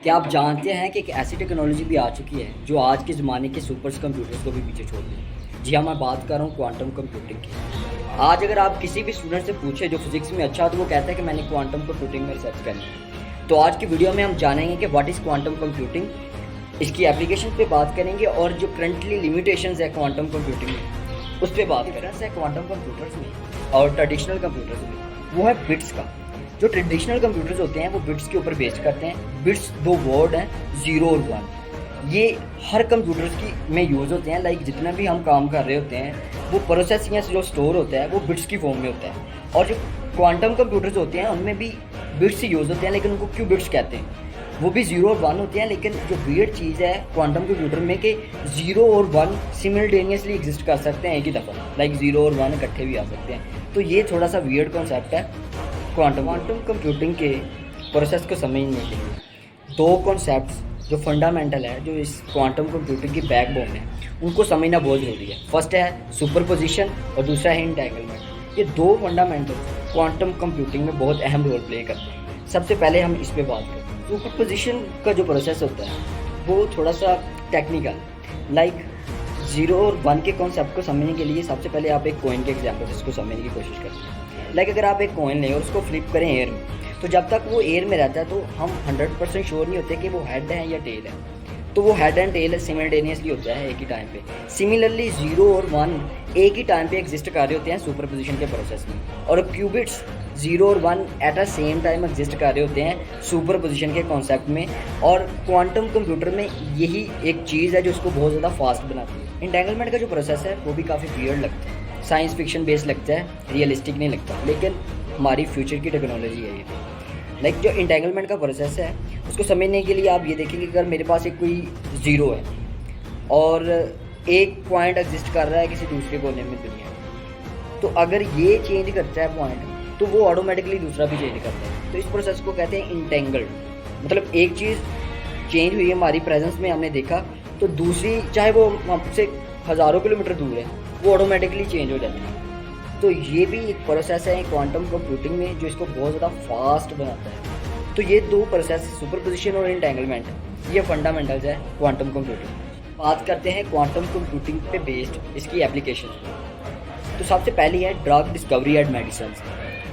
क्या आप जानते हैं कि एक ऐसी टेक्नोलॉजी भी आ चुकी है जो आज के ज़माने के सुपर कंप्यूटर्स को भी पीछे छोड़ दे। जी हाँ, मैं बात कर रहा हूँ क्वांटम कंप्यूटिंग की। आज अगर आप किसी भी स्टूडेंट से पूछे जो फिजिक्स में अच्छा, तो वो कहता है कि मैंने क्वांटम कंप्यूटिंग में रिसर्च करनी है। तो आज की वीडियो में हम जानेंगे कि व्हाट इज़ क्वांटम कंप्यूटिंग, इसकी एप्लीकेशन पे बात करेंगे और जो करंटली लिमिटेशंस है क्वांटम कंप्यूटिंग में उस पर बात करें। क्वांटम कंप्यूटर्स में और ट्रेडिशनल कंप्यूटर्स में वो है बिट्स का। जो ट्रेडिशनल कंप्यूटर्स होते हैं वो बिट्स के ऊपर बेस्ड करते हैं। बिट्स दो वर्ड हैं, 0 और 1। ये हर कंप्यूटर्स की में यूज़ होते हैं। लाइक जितना भी हम काम कर रहे होते हैं वो प्रोसेस या जो स्टोर होता है वो बिट्स की फॉर्म में होता है। और जो क्वांटम कंप्यूटर्स होते हैं उनमें भी बिट्स यूज़ होते हैं, लेकिन उनको क्यों बिट्स कहते हैं, वो भी 0 और 1 होते हैं। लेकिन जो वियर्ड चीज़ है क्वांटम कंप्यूटर में कि 0 और 1 सिमिल्टेनियसली एग्जिस्ट कर सकते हैं एक ही दफ़ा। लाइक 0 और 1 इकट्ठे भी आ सकते हैं। तो ये थोड़ा सा वियर्ड कॉन्सेप्ट है क्वांटम कंप्यूटिंग के प्रोसेस को समझने के लिए दो कॉन्सेप्ट्स जो फंडामेंटल है, जो इस क्वांटम कंप्यूटिंग की बैकबोन है, उनको समझना बहुत ज़रूरी है। फर्स्ट है सुपरपोजिशन और दूसरा है इंटेंगलमेंट। ये दो फंडामेंटल क्वांटम कंप्यूटिंग में बहुत अहम रोल प्ले करते हैं। सबसे पहले हम इस पर बात करें। सुपरपोजिशन का जो प्रोसेस होता है वो थोड़ा सा टेक्निकल, लाइक 0 और 1 के कॉन्सेप्ट को समझने के लिए सबसे पहले आप एक कॉइन के एग्जाम्पल इसको समझने की कोशिश करते हैं। लाइक अगर आप एक कॉइन लें और उसको फ्लिप करें एयर में, तो जब तक वो एयर में रहता है तो हम 100% श्योर नहीं होते कि वो हेड है या टेल है। तो वो हेड एंड टेल सिमिल्टेनियसली होता है एक ही टाइम पे। सिमिलरली 0 और 1 एक ही टाइम पे एग्जिस्ट कर रहे होते हैं सुपरपोजिशन के प्रोसेस में, और क्यूबिट्स 0 और 1 at a same time exist कर रहे होते हैं सुपरपोजिशन के कॉन्सेप्ट में। और क्वांटम कंप्यूटर में यही एक चीज़ है जो इसको बहुत ज़्यादा फास्ट बनाती है। इंटेंगलमेंट का जो प्रोसेस है वो भी काफ़ी वियर्ड लगता है, साइंस फिक्शन बेस्ड लगता है, रियलिस्टिक नहीं लगता, लेकिन हमारी फ्यूचर की टेक्नोलॉजी है ये। लाइक जो इंटेंगलमेंट का प्रोसेस है उसको समझने के लिए आप ये देखेंगे, अगर मेरे पास एक कोई 0 है और एक पॉइंट एग्जिस्ट कर रहा है किसी दूसरे कोने में दुनिया में, तो अगर ये चेंज करता है पॉइंट तो वो ऑटोमेटिकली दूसरा भी चेंज करता है। तो इस प्रोसेस को कहते हैं इंटेंगल्ड। मतलब एक चीज़ चेंज हुई है हमारी प्रेजेंस में, हमने देखा, तो दूसरी चाहे वो हमसे हज़ारों किलोमीटर दूर है वो ऑटोमेटिकली चेंज हो जाती है। तो ये भी एक प्रोसेस है क्वांटम कंप्यूटिंग में जो इसको बहुत ज़्यादा फास्ट बनाता है। तो ये दो प्रोसेस सुपरपोजिशन और इंटेंगलमेंट, ये फंडामेंटल्स है क्वांटम कंप्यूटिंग। बात करते हैं क्वांटम कंप्यूटिंग पे बेस्ड इसकी एप्लीकेशन। तो सबसे पहली है ड्रग डिस्कवरी एंड मेडिसिन।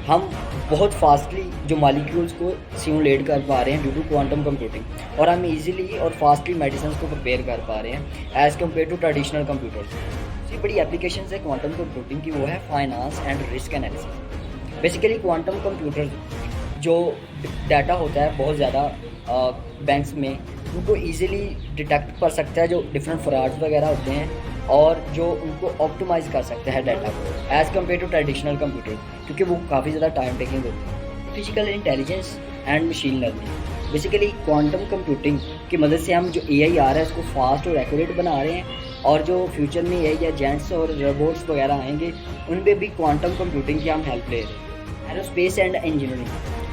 हम बहुत फास्टली जो मॉलिक्यूल्स को सिमुलेट कर पा रहे हैं ड्यू टू क्वांटम कंप्यूटिंग, और हम इजीली और फास्टली मेडिसिन को प्रिपेयर कर पा रहे हैं as compared to traditional computers. सबसे बड़ी एप्लीकेशन है क्वांटम कंप्यूटिंग की, वो है finance and risk analysis. Basically quantum computer जो डाटा होता है बहुत ज़्यादा बैंक्स में, उनको ईजिली डिटेक्ट कर सकता है जो डिफरेंट फ्रॉड्स वगैरह होते हैं, और जो उनको ऑप्टिमाइज़ कर सकता है डाटा को as compared to traditional computer, क्योंकि वो काफ़ी ज़्यादा टाइम टेकिंग होती है। Physical intelligence and machine learning. Basically quantum computing की मदद से हम जो AI आ रहा है उसको फास्ट और एक्यूरेट बना रहे हैं, और जो फ्यूचर में AI एजेंट्स और रोबोट्स वगैरह आएंगे उन पर भी क्वांटम कंप्यूटिंग की हम हेल्प ले रहे हैं। Aerospace and engineering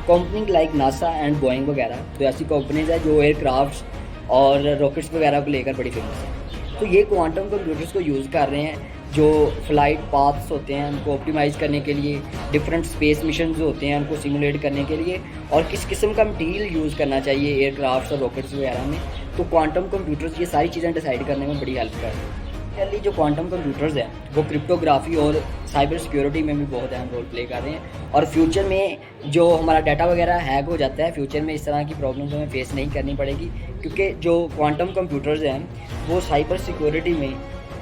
company like NASA and Boeing वगैरह, तो ऐसी कंपनीज है जो एयरक्राफ्ट्स और रॉकेट्स वगैरह को लेकर बड़ी फेमस है। तो ये क्वांटम कंप्यूटर्स को यूज़ कर रहे हैं जो फ्लाइट पाथ्स होते हैं उनको ऑप्टिमाइज़ करने के लिए, डिफरेंट स्पेस मिशन होते हैं उनको सिमुलेट करने के लिए, और किस किस्म का मटीरियल यूज़ करना चाहिए एयरक्राफ्ट्स और रॉकेट्स वगैरह में। तो क्वांटम कंप्यूटर्स ये सारी चीज़ें डिसाइड करने में बड़ी हेल्प कर रहे हैं। पहले जो क्वांटम कंप्यूटर्स हैं वो क्रिप्टोग्राफी और साइबर सिक्योरिटी में भी बहुत अहम रोल प्ले कर रहे हैं, और फ्यूचर में जो हमारा डाटा वगैरह हैक हो जाता है, फ्यूचर में इस तरह की प्रॉब्लम्स हमें फेस नहीं करनी पड़ेगी, क्योंकि जो क्वांटम कंप्यूटर्स हैं वो साइबर सिक्योरिटी में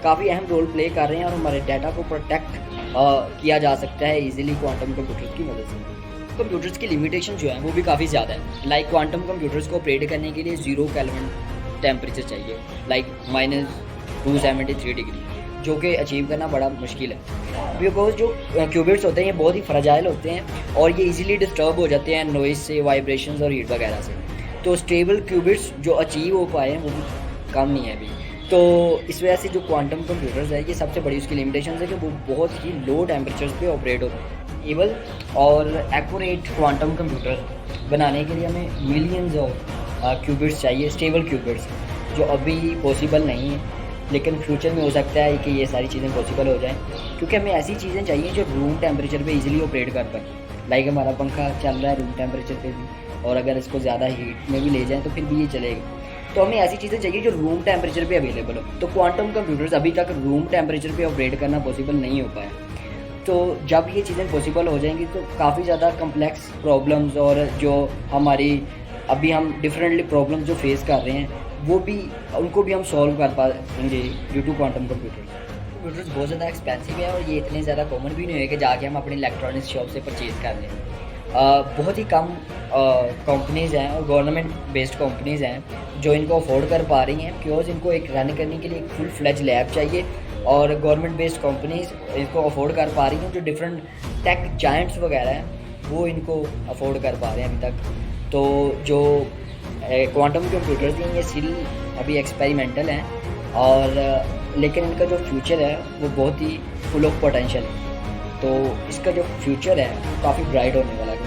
काफ़ी अहम रोल प्ले कर रहे हैं, और हमारे डाटा को प्रोटेक्ट किया जा सकता है ईजिली क्वांटम कंप्यूटर्स की मदद से। कंप्यूटर्स की लिमिटेशन जो है वो भी काफ़ी ज़्यादा है। लाइक क्वांटम कंप्यूटर्स को ऑपरेट करने के लिए 0 केल्विन टेम्परेचर चाहिए, लाइक -273 डिग्री, जो कि अचीव करना बड़ा मुश्किल है, बिकॉज जो क्यूबिट्स होते हैं ये बहुत ही फ्रेजाइल होते हैं और ये इजीली डिस्टर्ब हो जाते हैं नॉइज़ से, वाइब्रेशंस और हीट वगैरह से। तो स्टेबल क्यूबिट्स जो अचीव हो पाए हैं वो भी कम नहीं है अभी। तो इस वजह से जो क्वांटम कंप्यूटर्स है ये सबसे बड़ी उसकी लिमिटेशन है कि वो बहुत ही लो टेम्परेचर्स पे ऑपरेट होते हैं। एबल और एक्यूरेट क्वांटम कंप्यूटर बनाने के लिए हमें मिलियंस ऑफ क्यूबिट्स चाहिए, स्टेबल क्यूबिट्स, जो अभी पॉसिबल नहीं है, लेकिन फ्यूचर में हो सकता है कि ये सारी चीज़ें पॉसिबल हो जाएं, क्योंकि हमें ऐसी चीज़ें चाहिए जो रूम टेम्परेचर पे इजीली ऑपरेट कर पाए। लाइक हमारा पंखा चल रहा है रूम टेम्परेचर पे भी, और अगर इसको ज़्यादा हीट में भी ले जाएँ तो फिर भी ये चलेगा। तो हमें ऐसी चीज़ें चाहिए जो रूम टेम्परेचर पे अवेलेबल हो। तो क्वांटम कंप्यूटर्स अभी तक रूम टेम्परेचर पे ऑपरेट करना पॉसिबल नहीं हो पाया। तो जब ये चीज़ें पॉसिबल हो जाएंगी तो काफ़ी ज़्यादा कम्प्लेक्स प्रॉब्लम्स और जो हमारी अभी हम डिफरेंटली प्रॉब्लम्स जो फेस कर रहे हैं वो भी उनको भी हम सॉल्व कर पाएंगे ड्यू टू क्वांटम कंप्यूटर्स बहुत ज़्यादा एक्सपेंसिव है और ये इतने ज़्यादा कॉमन भी नहीं है कि जाके हम अपनी इलेक्ट्रॉनिक्स शॉप से परचेज़ कर लें। बहुत ही कम कंपनीज़ हैं और गवर्नमेंट बेस्ड कंपनीज़ हैं जो इनको अफोर्ड कर पा रही हैं, बिकॉज इनको एक रन करने के लिए एक फुल फ्लेज लैब चाहिए और गवर्नमेंट बेस्ड कंपनीज़ इसको अफोर्ड कर पा रही हैं। जो डिफरेंट टेक जायंट्स वगैरह हैं वो इनको अफोर्ड कर पा रहे हैं अभी तक। तो जो क्वांटम कंप्यूटर्स हैं ये स्टिल अभी एक्सपेरिमेंटल हैं और लेकिन इनका जो फ्यूचर है वो बहुत ही फुल ऑफ पोटेंशियल है। तो इसका जो फ्यूचर है काफ़ी ब्राइट होने वाला है।